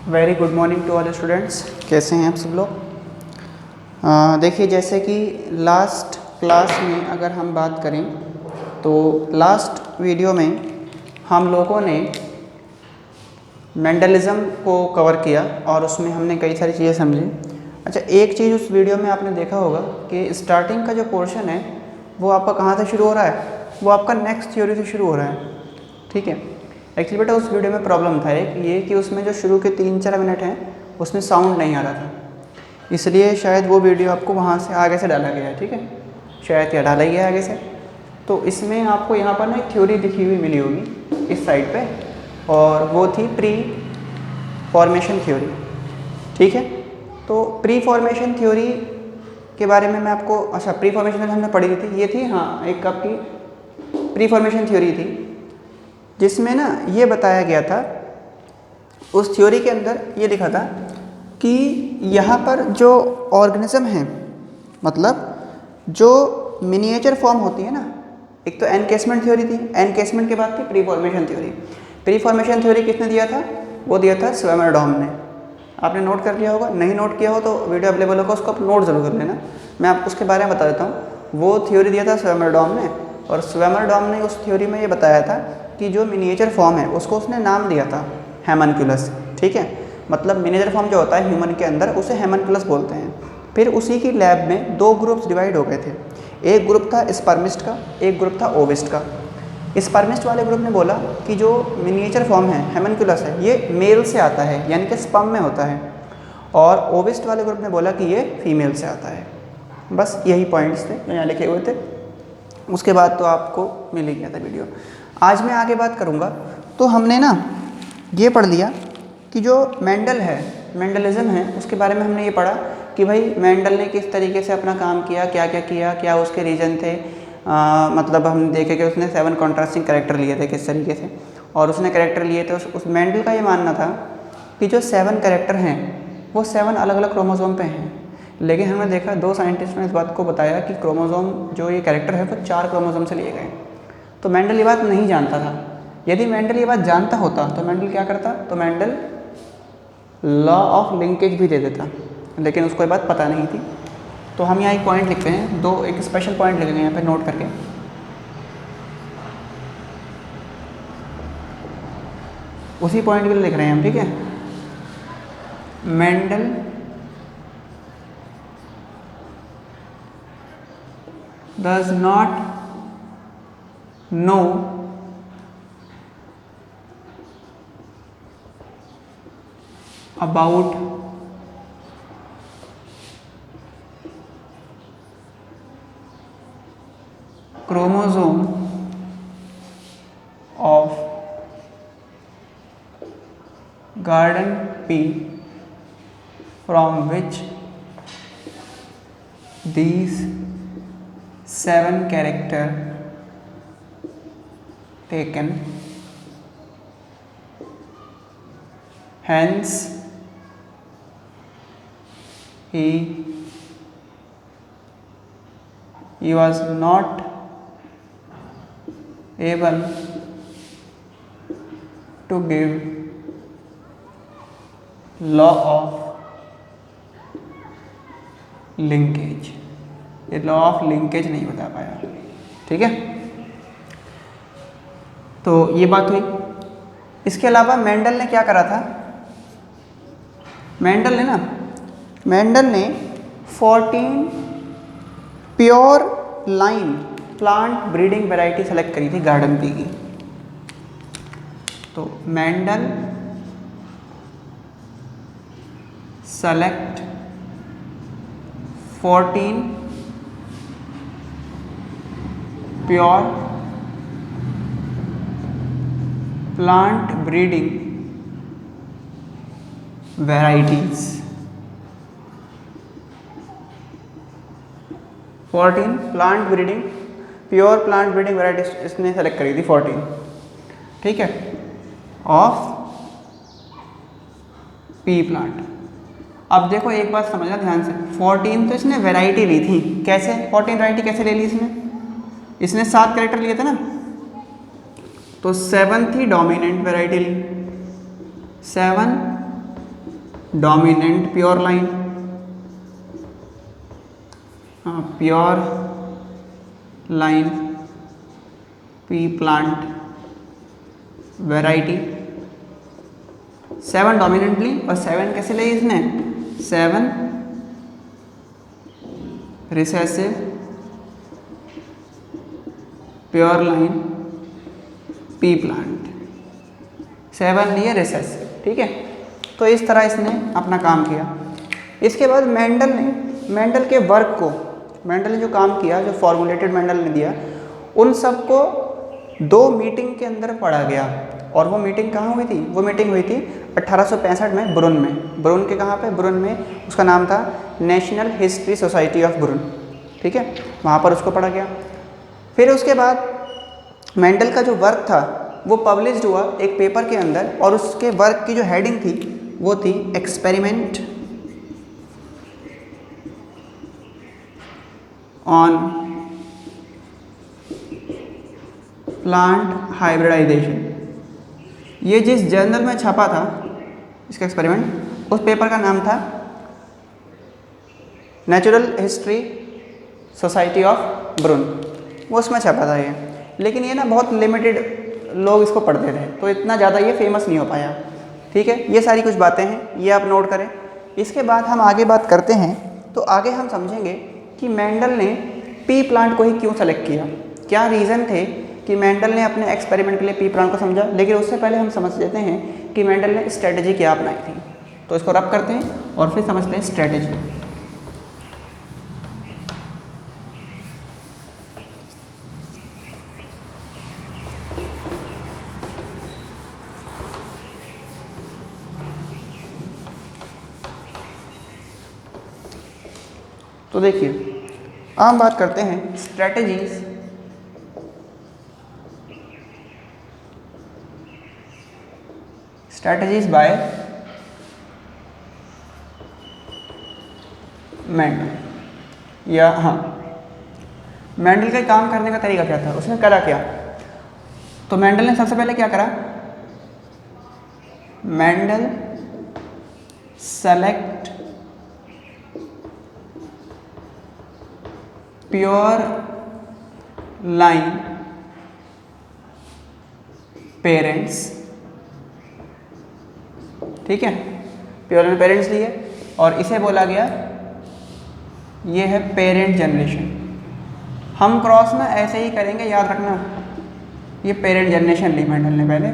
Very good morning to all students. कैसे हैं आप सब लोग? देखिए, जैसे कि लास्ट क्लास में अगर हम बात करें तो लास्ट वीडियो में हम लोगों ने मेंडलिज्म को कवर किया और उसमें हमने कई सारी चीज़ें समझी। अच्छा, एक चीज़ उस वीडियो में आपने देखा होगा कि स्टार्टिंग का जो पोर्शन है वो आपका कहाँ से शुरू हो रहा है? वो आपका नेक्स्ट थ्योरी से शुरू हो रहा है। ठीक है। एक्चुअली बेटा उस वीडियो में प्रॉब्लम था एक ये कि उसमें जो शुरू के 3-4 मिनट हैं उसमें साउंड नहीं आ रहा था, इसलिए शायद वो वीडियो आपको वहाँ से आगे से डाला गया है। ठीक है, शायद या डाला गया है आगे से। तो इसमें आपको यहाँ पर ना एक थ्योरी लिखी हुई मिली होगी इस साइड पे, और वो थी प्री फॉर्मेशन थ्योरी। ठीक है, तो प्री फॉर्मेशन थ्योरी के बारे में मैं आपको, अच्छा प्री फॉर्मेशन हमने पढ़ी थी, ये थी हाँ एक आपकी प्री फॉर्मेशन थ्योरी थी जिसमें ना ये बताया गया था, उस थ्योरी के अंदर ये लिखा था कि यहाँ पर जो ऑर्गेनिज्म हैं, मतलब जो मिनिएचर फॉर्म होती है ना, एक तो एनकेसमेंट थ्योरी थी, एनकेसमेंट के बाद थी pre formation theory. Pre formation theory किसने दिया था? वो दिया था स्वेमरडॉम ने। आपने नोट कर लिया होगा, नहीं नोट किया हो तो वीडियो अवेलेबल होगा, उसको आप नोट जरूर कर लेना। मैं आपको उसके बारे में बता देता हूँ। वो थ्योरी दिया था स्वेमरडॉम ने, और स्वेमरडॉम ने उस थ्योरी में ये बताया था कि जो मिनिएचर फॉर्म है उसको उसने नाम दिया था हेमनक्यूलस। ठीक है, मतलब मिनिएचर फॉर्म जो होता है ह्यूमन के अंदर उसे हेमनक्यूलस बोलते हैं। फिर उसी की लैब में दो ग्रुप्स डिवाइड हो गए थे, एक ग्रुप था स्पर्मिस्ट का, एक ग्रुप था ओविस्ट का। स्पर्मिस्ट वाले ग्रुप ने बोला कि जो मिनिएचर फॉर्म है हेमनक्यूलस है ये मेल से आता है, यानी कि स्पर्म में होता है, और ओविस्ट वाले ग्रुप ने बोला कि ये फीमेल से आता है। बस यही पॉइंट्स थे जो यहाँ लिखे हुए थे। उसके बाद तो आपको मिल ही गया था वीडियो। आज मैं आगे बात करूँगा। तो हमने ना ये पढ़ लिया कि जो मेंडल है, मेंडलिज्म है, उसके बारे में हमने ये पढ़ा कि भाई मेंडल ने किस तरीके से अपना काम किया, क्या क्या किया, क्या उसके रीजन थे। मतलब हम देखे कि उसने 7 कॉन्ट्रास्टिंग कैरेक्टर लिए थे किस तरीके से, और उसने कैरेक्टर लिए थे। उस मेंडल का ये मानना था कि जो 7 कैरेक्टर हैं वो 7 अलग अलग क्रोमोसोम पे हैं, लेकिन हमने देखा 2 साइंटिस्ट ने इस बात को बताया कि क्रोमोसोम जो ये कैरेक्टर है वो 4 क्रोमोसोम से लिए गए। तो मेंडल ये बात नहीं जानता था। यदि मेंडल ये बात जानता होता तो मेंडल क्या करता? तो मेंडल लॉ ऑफ लिंकेज भी दे देता, लेकिन उसको ये बात पता नहीं थी। तो हम यहाँ एक पॉइंट लिखते हैं, दो एक स्पेशल पॉइंट लिखेंगे यहाँ पे नोट करके। उसी पॉइंट के लिए लिख रहे हैं हम। ठीक है, Mendel does not know about chromosome of garden pea from which these 7 character taken, hence he was not able to give law of linkage, ये लॉ ऑफ लिंकेज नहीं बता पाया। ठीक है, तो ये बात हुई। इसके अलावा मेंडल ने क्या करा था? मेंडल ने 14 pure line plant breeding variety select करी थी गार्डन पी की। तो Mendel select 14 pure plant breeding varieties, 14 plant breeding pure plant breeding varieties इसने सेलेक्ट करी थी 14। ठीक है, ऑफ पी प्लांट। अब देखो एक बात समझना ध्यान से, 14 तो इसने वैरायटी ली थी। कैसे 14 वैरायटी कैसे ले ली इसने 7 कैरेक्टर लिए थे ना, तो 7 थी डोमिनेंट वैरायटी ली, 7 dominant pure line, pure line P plant variety. 7 dominantly और 7 कैसे लिए इसने, 7 recessive pure line P plant, 7 लिए रिसेसिव, ठीक है। तो इस तरह इसने अपना काम किया। इसके बाद मेंडल के वर्क को, मेंडल ने जो काम किया, जो फॉर्मुलेटेड मेंडल ने दिया, उन सबको 2 मीटिंग के अंदर पढ़ा गया। और वो मीटिंग कहाँ हुई थी, वो मीटिंग हुई थी 1865 में ब्रुन में। ब्रुन के कहाँ पे, ब्रुन में, उसका नाम था नेशनल हिस्ट्री सोसाइटी ऑफ ब्रुन, ठीक है, वहाँ पर उसको पढ़ा गया। फिर उसके बाद मेंडल का जो वर्क था वो पब्लिश्ड हुआ एक पेपर के अंदर, और उसके वर्क की जो हेडिंग थी वो थी एक्सपेरिमेंट ऑन प्लांट हाइब्रिडाइजेशन। ये जिस जर्नल में छपा था इसका एक्सपेरिमेंट, उस पेपर का नाम था नेचुरल हिस्ट्री सोसाइटी ऑफ ब्रुन, वो उसमें छपा था ये। लेकिन ये ना बहुत लिमिटेड लोग इसको पढ़ते थे, तो इतना ज़्यादा ये फेमस नहीं हो पाया, ठीक है। ये सारी कुछ बातें हैं, ये आप नोट करें। इसके बाद हम आगे बात करते हैं, तो आगे हम समझेंगे कि मेंडल ने पी प्लांट को ही क्यों सेलेक्ट किया, क्या रीज़न थे कि मेंडल ने अपने एक्सपेरिमेंट के लिए पी प्लांट को समझा। लेकिन उससे पहले हम समझ लेते हैं कि मेंडल ने स्ट्रेटजी क्या अपनाई थी। तो इसको रब करते हैं और फिर समझते हैं स्ट्रेटजी। तो देखिए, हम बात करते हैं स्ट्रेटजीज बाय मेंडल। या हाँ, मेंडल का काम करने का तरीका क्या था, उसने करा क्या। तो मेंडल ने सबसे पहले क्या करा, Mendel select pure line parents, ठीक है, प्योर लाइन पेरेंट्स लिए, और इसे बोला गया ये है पेरेंट जनरेशन। हम क्रॉस ना ऐसे ही करेंगे, याद रखना, ये पेरेंट जनरेशन ली मेंडल ने पहले,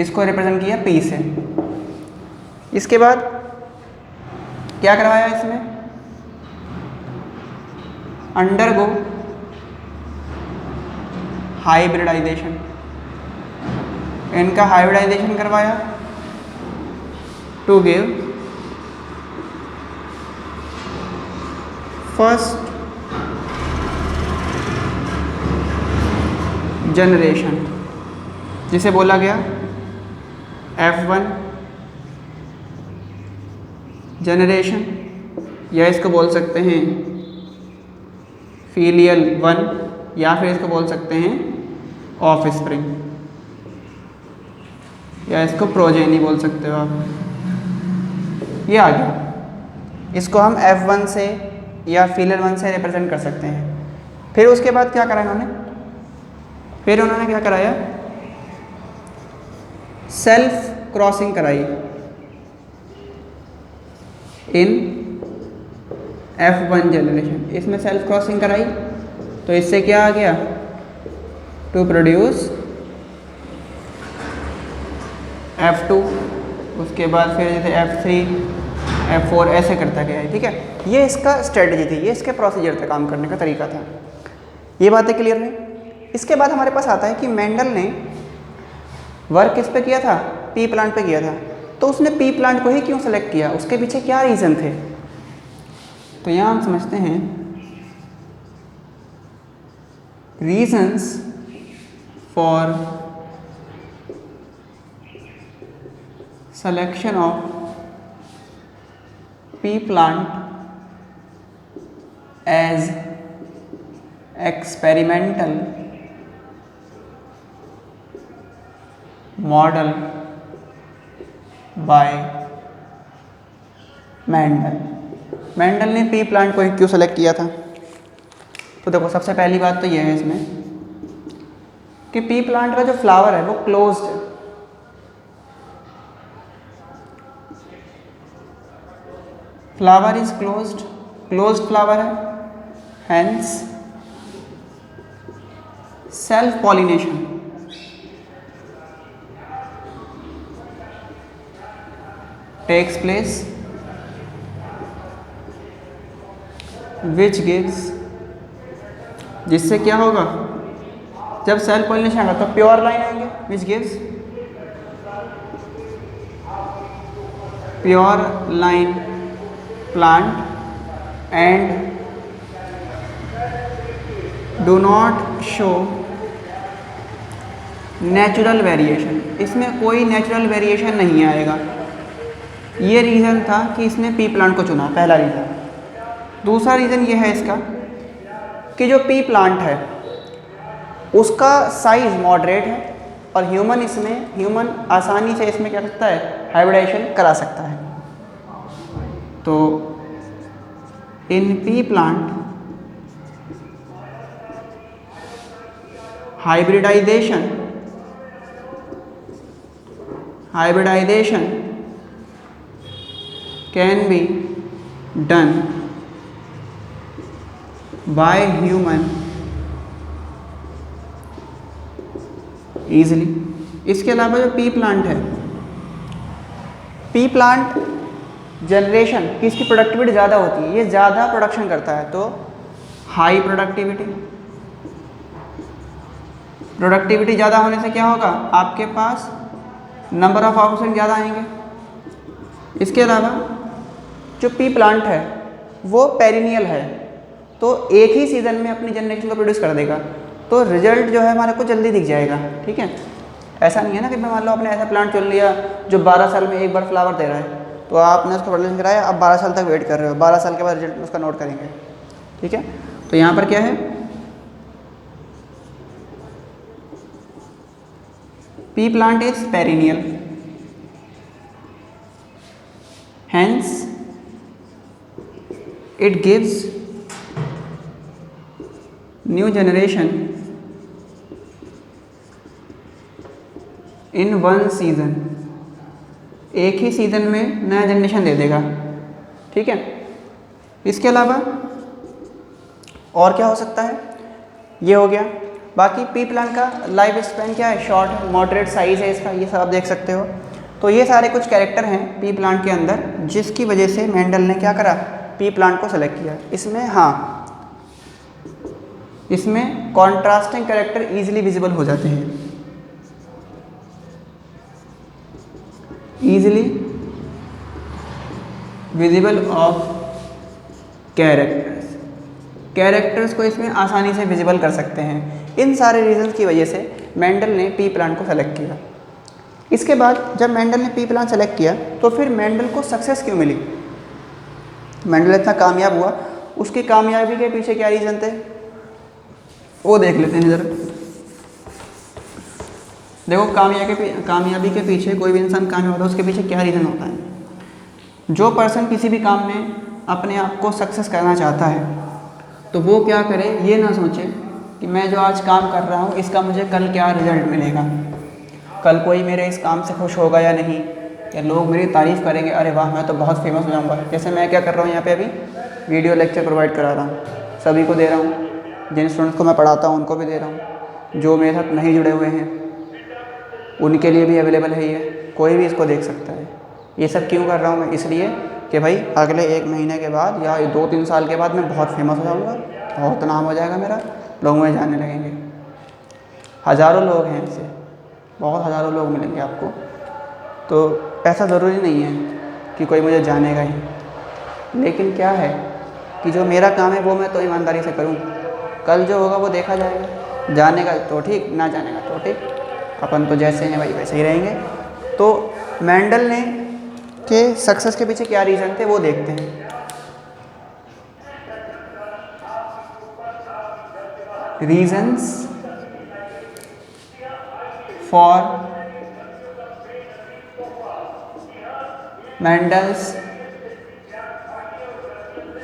इसको रिप्रेजेंट किया पी से। इसके बाद क्या करवाया इसमें, अंडरगो हाइब्रिडाइजेशन, इनका हाइब्रिडाइजेशन करवाया टू गिव फर्स्ट जनरेशन, जिसे बोला गया F1 जनरेशन, या इसको बोल सकते हैं फीलियल 1, या फिर इसको बोल सकते हैं ऑफ स्प्रिंग, या इसको प्रोजेनी बोल सकते हो आप। ये आ गया, इसको हम F1 से या फीलियल 1 से रिप्रेजेंट कर सकते हैं। फिर उसके बाद क्या करा इन्होंने, फिर उन्होंने क्या कराया, सेल्फ क्रॉसिंग कराई इन F1 जनरेशन। इसमें सेल्फ क्रॉसिंग कराई, तो इससे क्या आ गया, टू प्रोड्यूस F2, उसके बाद फिर जैसे F3 F4 ऐसे करता गया है, ठीक है। ये इसका स्ट्रेटजी थी, ये इसके प्रोसीजर थे, काम करने का तरीका था। ये बातें क्लियर हैं। इसके बाद हमारे पास आता है कि मेंडल ने वर्क किस पे किया था, पी प्लांट पे किया था। तो उसने पी प्लांट को ही क्यों सेलेक्ट किया, उसके पीछे क्या रीज़न थे। तो यहाँ हम समझते हैं reasons for selection of pea plant as experimental model by Mendel ने पी प्लांट को क्यों सेलेक्ट किया था? तो देखो सबसे पहली बात तो यह है इसमें कि पी प्लांट का जो फ्लावर है वो क्लोज्ड है। फ्लावर इज क्लोज्ड फ्लावर है, hence self pollination takes place which gives, जिससे क्या होगा, जब सेल्फ पॉलिनेशन आएगा तो प्योर लाइन आएंगे, which gives pure line plant and do not show natural variation. इसमें कोई नेचुरल वेरिएशन नहीं आएगा। ये रीज़न था कि इसने पी प्लांट को चुना, पहला रीज़न। दूसरा रीज़न ये है इसका कि जो पी प्लांट है उसका साइज मॉडरेट है और ह्यूमन आसानी से इसमें क्या सकता है, हाइब्रिडाइजेशन करा सकता है। तो in pea plant hybridization can be done by human easily। इसके अलावा जो पी प्लांट है, पी प्लांट जनरेशन की इसकी प्रोडक्टिविटी ज़्यादा होती है, ये ज़्यादा प्रोडक्शन करता है, तो हाई प्रोडक्टिविटी ज़्यादा होने से क्या होगा, आपके पास नंबर ऑफ ऑप्शन ज़्यादा आएंगे। इसके अलावा जो पी प्लांट है वो पेरिनियल है, तो एक ही सीज़न में अपनी जनरेशन को प्रोड्यूस कर देगा, तो रिजल्ट जो है हमारे को जल्दी दिख जाएगा। ठीक है, ऐसा नहीं है ना कि मैं मान लो आपने ऐसा प्लांट चुन लिया जो 12 साल में एक बार फ्लावर दे रहा है, तो आपने उसको प्रोडक्शन कराया, अब 12 साल तक वेट कर रहे हो, 12 साल के बाद रिजल्ट उसका नोट करेंगे। ठीक है, तो यहाँ पर क्या है, pea plant is perennial, hence it gives new generation in one season, एक ही सीजन में नया जनरेशन दे देगा। ठीक है, इसके अलावा और क्या हो सकता है, ये हो गया। बाकी पी प्लांट का लाइफ स्पैन क्या है, शॉर्ट है, मॉडरेट साइज है इसका, ये सब आप देख सकते हो। तो ये सारे कुछ कैरेक्टर हैं पी प्लांट के अंदर जिसकी वजह से मेंडल ने क्या करा, पी प्लांट को सेलेक्ट किया। इसमें इसमें कॉन्ट्रास्टिंग कैरेक्टर ईजिली विजिबल हो जाते हैं, ईजिली विजिबल ऑफ कैरेक्टर्स को इसमें आसानी से विजिबल कर सकते हैं। इन सारे रीजंस की वजह से मेंडल ने पी प्लांट को सेलेक्ट किया। इसके बाद जब मेंडल ने पी प्लांट सेलेक्ट किया तो फिर मेंडल को सक्सेस क्यों मिली, मेंडल इतना कामयाब हुआ, उसकी कामयाबी के पीछे क्या रीज़न थे वो देख लेते हैं ज़रा। देखो कामयाबी के पीछे, कोई भी इंसान कामयाब होता है उसके पीछे क्या रीज़न होता है। जो पर्सन किसी भी काम में अपने आप को सक्सेस करना चाहता है तो वो क्या करे, ये ना सोचे कि मैं जो आज काम कर रहा हूँ इसका मुझे कल क्या रिजल्ट मिलेगा, कल कोई मेरे इस काम से खुश होगा या नहीं, या लोग मेरी तारीफ़ करेंगे, अरे वाह मैं तो बहुत फेमस हो जाऊँगा। जैसे मैं क्या कर रहा हूँ यहाँ पे, अभी वीडियो लेक्चर प्रोवाइड करा रहा हूँ, सभी को दे रहा हूँ, जिन स्टूडेंट्स को मैं पढ़ाता हूँ उनको भी दे रहा हूँ, जो मेरे साथ नहीं जुड़े हुए हैं उनके लिए भी अवेलेबल है, ये कोई भी इसको देख सकता है। ये सब क्यों कर रहा हूँ मैं, इसलिए कि भाई अगले 1 महीने के बाद या 2-3 साल के बाद मैं बहुत फेमस हो जाऊँगा, बहुत नाम हो जाएगा मेरा, लोग मुझे जानने लगेंगे। हज़ारों लोग हैं ऐसे, बहुत हज़ारों लोग मिलेंगे आपको, तो ऐसा ज़रूरी नहीं है कि कोई मुझे जानेगा ही। लेकिन क्या है कि जो मेरा काम है वो मैं तो ईमानदारी से करूँ, कल जो होगा वो देखा जाएगा, जानेगा तो ठीक, ना जानेगा तो ठीक, अपन तो जैसे हैं भाई वैसे ही रहेंगे। तो मेंडल ने के सक्सेस के पीछे क्या रीज़न थे वो देखते हैं। Reasons for Mendel's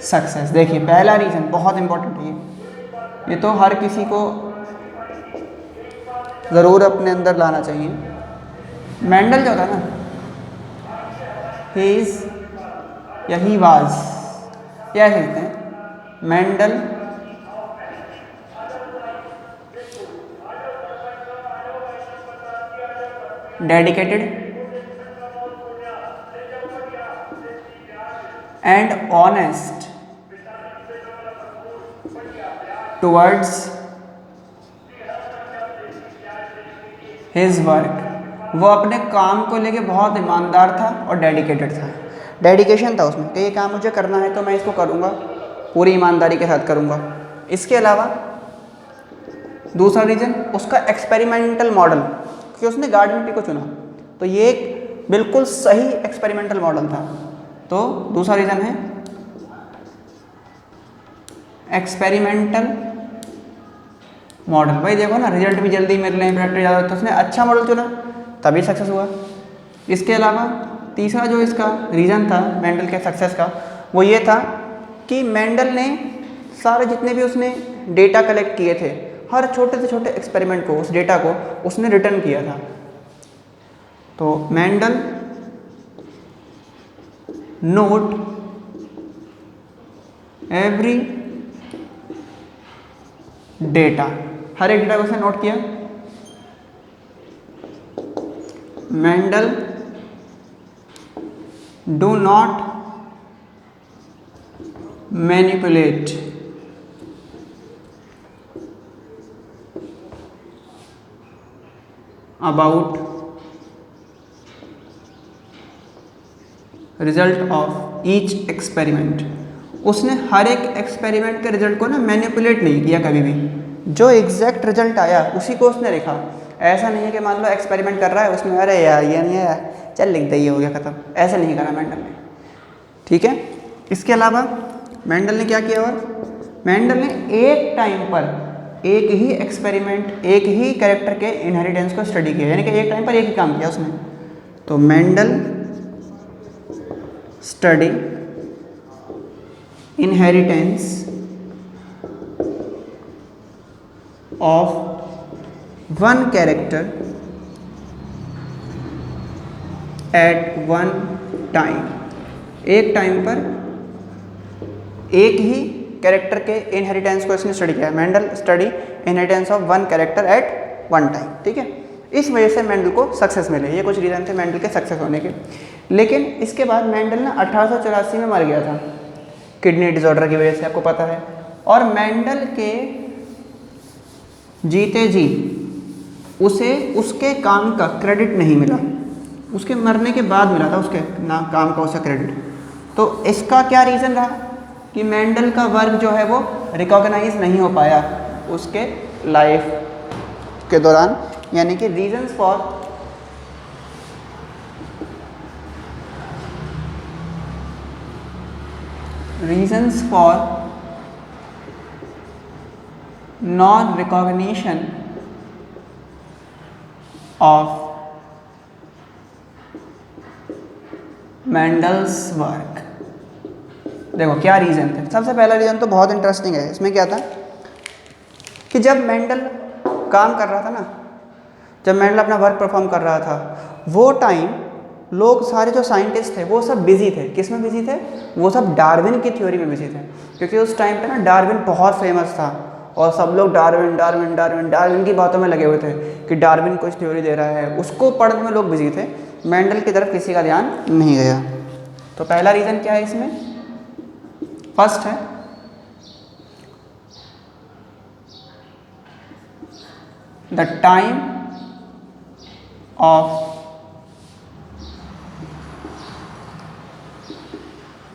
success. देखिए पहला रीज़न बहुत इंपॉर्टेंट है ये तो हर किसी को ज़रूर अपने अंदर लाना चाहिए। मेंडल जो था ना, ही इज़ या ही वाज, क्या कहते हैं, Mendel dedicated and honest towards his work. वो अपने काम को लेके बहुत ईमानदार था और डेडिकेटेड था। डेडिकेशन था उसमें कि ये काम मुझे करना है तो मैं इसको करूँगा, पूरी ईमानदारी के साथ करूँगा। इसके अलावा दूसरा रीज़न उसका एक्सपेरिमेंटल मॉडल, कि उसने गार्डन को चुना तो ये एक बिल्कुल सही एक्सपेरिमेंटल मॉडल था। तो दूसरा रीज़न है एक्सपेरिमेंटल मॉडल। भाई देखो ना, रिजल्ट भी जल्दी मिल रहे हैं, प्रैक्टिस ज़्यादा, तो उसने अच्छा मॉडल चुना तभी सक्सेस हुआ। इसके अलावा तीसरा जो इसका रीज़न था मेंडल के सक्सेस का, वो ये था कि मेंडल ने सारे जितने भी उसने डेटा कलेक्ट किए थे, हर छोटे से छोटे एक्सपेरिमेंट को, उस डेटा को उसने रिटर्न किया था। तो मेंडल नोट एवरी डेटा, हर एक डेटा को उसने नोट किया। Mendel do not manipulate about result of each experiment. उसने हर एक एक्सपेरिमेंट के रिजल्ट को ना मैनिपुलेट नहीं किया कभी भी, जो एग्जैक्ट रिजल्ट आया उसी को उसने लिखा। ऐसा नहीं है कि मान लो एक्सपेरिमेंट कर रहा है उसमें, अरे यार ये नहीं आया, चल लिख दे, ये हो गया ख़त्म, ऐसा नहीं करा मेंडल ने। ठीक है। इसके अलावा मेंडल ने क्या किया, और मेंडल ने एक टाइम पर एक ही एक्सपेरिमेंट, एक ही कैरेक्टर के इनहेरिटेंस को स्टडी किया, यानी कि एक टाइम पर एक ही काम किया उसने। तो Mendel study inheritance of one character eight one time. एक टाइम पर एक ही कैरेक्टर के इनहेरिटेंस को इसने स्टडी किया। Mendel study inheritance of one character eight one time. ठीक है। इस वजह से मेंडल को सक्सेस मिले। ये कुछ रीज़न थे मेंडल के सक्सेस होने के। लेकिन इसके बाद मेंडल ना 1884 में मर गया था किडनी डिसऑर्डर की वजह से, आपको पता है। और मेंडल के जीते जी उसे उसके काम का क्रेडिट नहीं मिला, उसके मरने के बाद मिला था उसके काम का उसे क्रेडिट। तो इसका क्या रीज़न रहा कि मेंडल का वर्क जो है वो रिकॉग्नाइज नहीं हो पाया उसके लाइफ के दौरान, यानी कि reasons for non recognition of Mendel's work. देखो क्या रीज़न थे। सबसे पहला रीज़न तो बहुत इंटरेस्टिंग है। इसमें क्या था कि जब मेंडल काम कर रहा था ना, जब मेंडल अपना वर्क परफॉर्म कर रहा था, वो टाइम लोग सारे जो साइंटिस्ट थे वो सब बिजी थे। किस में बिजी थे? वो सब डार्विन की थ्योरी में बिजी थे, क्योंकि उस टाइम पे ना डार्विन बहुत फेमस था और सब लोग डार्विन की बातों में लगे हुए थे कि डार्विन कुछ थ्योरी दे रहा है, उसको पढ़ने में लोग बिजी थे। मेंडल की तरफ किसी का ध्यान नहीं गया। तो पहला रीज़न क्या है इसमें? फर्स्ट है the time of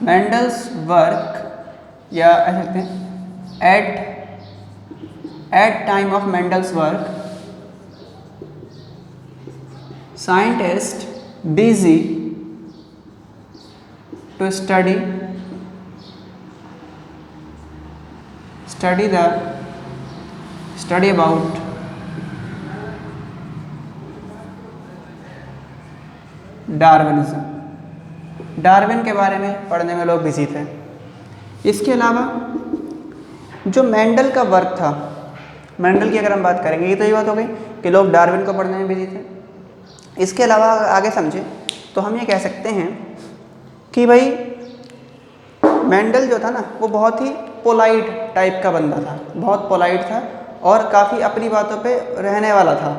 Mendel's work, या ऐसे कहते हैं at time of Mendel's work scientist busy to study about Darwinism. Darwin के बारे में पढ़ने में लोग बिजी थे। इसके अलावा जो मेंडल का वर्क था, मेंडल की अगर हम बात करेंगे, ये तो ये बात हो गई कि लोग डार्विन को पढ़ने में बिजी थे। इसके अलावा आगे समझे तो हम ये कह सकते हैं कि भाई मेंडल जो था ना वो बहुत ही पोलाइट टाइप का बंदा था, बहुत पोलाइट था और काफ़ी अपनी बातों पे रहने वाला था,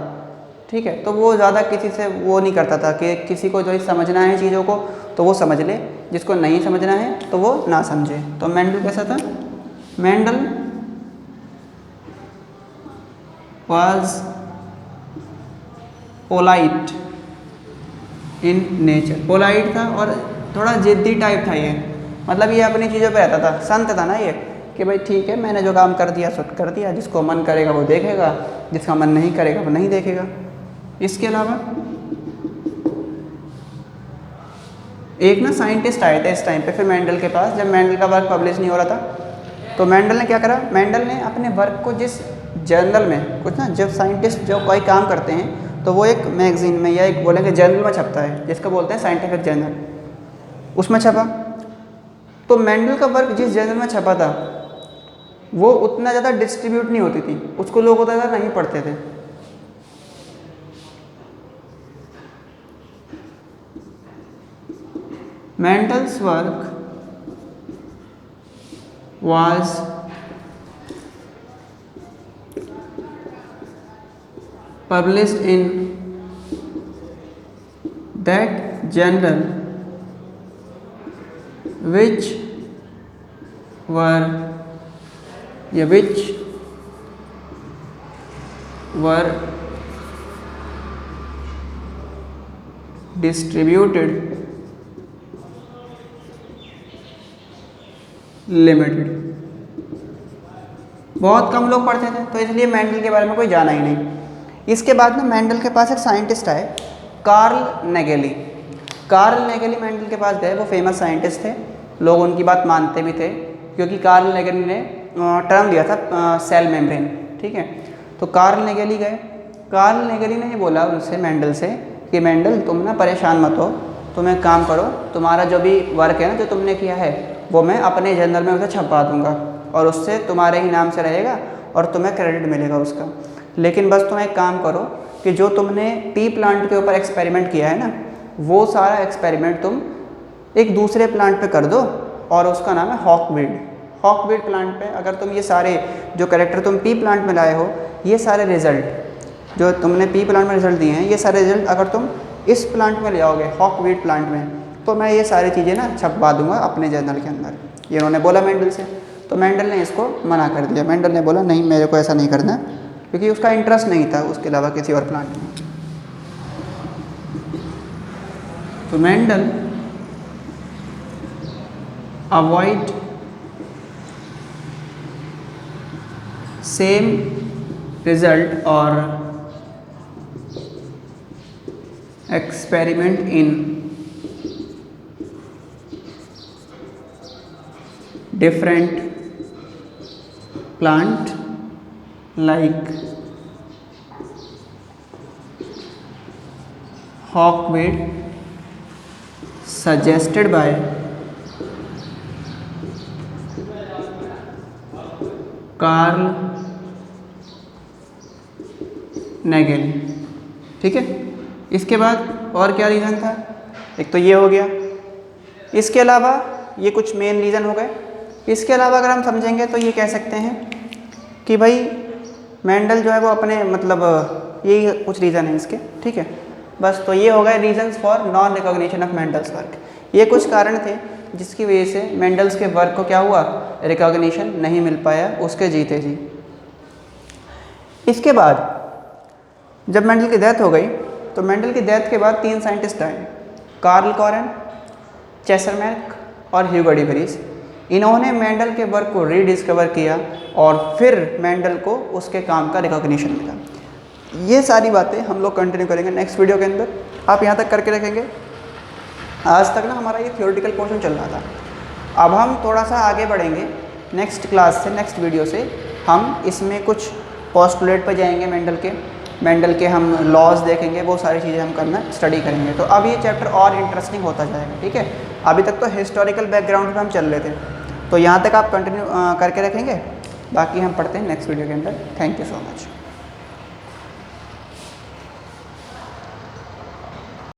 ठीक है। तो वो ज़्यादा किसी से वो नहीं करता था कि किसी को जो समझना है चीज़ों को तो वो समझ ले, जिसको नहीं समझना है तो वो ना समझे। तो मेंडल कैसा था? Mendel was polite in nature, polite था और थोड़ा जिद्दी टाइप था ये, मतलब ये अपनी चीज़ों पे रहता था, संत था ना ये कि भाई ठीक है मैंने जो काम कर दिया सो कर दिया, जिसको मन करेगा वो देखेगा, जिसका मन नहीं करेगा वो नहीं देखेगा। इसके अलावा एक ना साइंटिस्ट आए थे इस टाइम पे फिर मेंडल के पास, जब मेंडल का वर्क पब्लिश नहीं हो रहा था तो मेंडल ने क्या करा, मेंडल ने अपने वर्क को जिस जर्नल में कुछ ना, जब साइंटिस्ट जो कोई काम करते हैं तो वो एक मैगजीन में या एक बोलेंगे जर्नल में छपता है जिसको बोलते हैं साइंटिफिक जर्नल, उसमें छपा। तो मेंडल का वर्क जिस जर्नल में छपा था वो उतना ज़्यादा डिस्ट्रीब्यूट नहीं होती थी, उसको लोग उतना ज़्यादा नहीं पढ़ते थे। Mendel's work was published in that journal which were distributed limited. बहुत कम लोग पढ़ते थे तो इसलिए मेंडल के बारे में कोई जाना ही नहीं। इसके बाद ना मेंडल के पास एक साइंटिस्ट आए, कार्ल नेगेली। कार्ल नेगेली मेंडल के पास गए, वो फेमस साइंटिस्ट थे, लोग उनकी बात मानते भी थे क्योंकि कार्ल नेगेली ने टर्म दिया था सेल मेम्ब्रेन, ठीक है। तो कार्ल नेगेली गए, कार्ल नेगेली ने ये बोला उनसे, मेंडल से, कि मेंडल तुम ना परेशान मत हो, तुम एक काम करो, तुम्हारा जो भी वर्क है ना जो तुमने किया है वो मैं अपने जर्नल में उसे छपवा दूंगा और उससे तुम्हारे ही नाम से रहेगा और तुम्हें क्रेडिट मिलेगा उसका। लेकिन बस तुम एक काम करो कि जो तुमने पी प्लांट के ऊपर एक्सपेरिमेंट किया है ना वो सारा एक्सपेरिमेंट तुम एक दूसरे प्लांट पे कर दो और उसका नाम है हॉकवीड। हॉकवीड प्लांट पे अगर तुम ये सारे जो कैरेक्टर तुम पी प्लांट में लाए हो, ये सारे रिजल्ट जो तुमने पी प्लांट में रिजल्ट दिए हैं, ये सारे रिजल्ट अगर तुम इस प्लांट में ले आओगे हॉकवीड प्लांट में, तो मैं ये सारी चीज़ें ना छपवा दूंगा अपने जर्नल के अंदर। ये उन्होंने बोला मेंडल से, तो मेंडल ने इसको मना कर दिया। मेंडल ने बोला नहीं, मेरे को ऐसा नहीं करना, क्योंकि उसका इंटरेस्ट नहीं था उसके अलावा किसी और प्लांट में। तो मेंडल अवॉइड सेम रिजल्ट और experiment in different plant like hawkweed suggested by Carl Nageli, ठीक है। इसके बाद और क्या रीज़न था, एक तो ये हो गया, इसके अलावा ये कुछ मेन रीज़न हो गए। इसके अलावा अगर हम समझेंगे तो ये कह सकते हैं कि भाई मेंडल जो है वो अपने मतलब यही कुछ रीज़न है इसके, ठीक है। बस तो ये हो गए reasons for non recognition of Mendel's work. ये कुछ कारण थे जिसकी वजह से मेंडल्स के वर्क को क्या हुआ, रिकॉग्निशन नहीं मिल पाया उसके जीते जी। इसके बाद जब मेंडल की डेथ हो गई तो मेंडल की डेथ के बाद 3 साइंटिस्ट आए, कार्ल कॉरेन, चेसरमैक और ह्यूगो डी वेरिस। इन्होंने मेंडल के वर्क को रीडिस्कवर किया और फिर मेंडल को उसके काम का रिकॉग्निशन मिला। ये सारी बातें हम लोग कंटिन्यू करेंगे नेक्स्ट वीडियो के अंदर। आप यहाँ तक करके रखेंगे। आज तक ना हमारा ये थ्योरेटिकल पोर्शन चल रहा था, अब हम थोड़ा सा आगे बढ़ेंगे नेक्स्ट क्लास से, नेक्स्ट वीडियो से हम इसमें कुछ पोस्टुलेट पर जाएंगे मेंडल के हम लॉज देखेंगे, वो सारी चीज़ें हम करना स्टडी करेंगे। तो अब ये चैप्टर और इंटरेस्टिंग होता जाएगा, ठीक है। अभी तक तो हिस्टोरिकल बैकग्राउंड पे हम चल रहे थे, तो यहाँ तक आप कंटिन्यू करके रखेंगे, बाकी हम पढ़ते हैं नेक्स्ट वीडियो के अंदर। Thank you so much.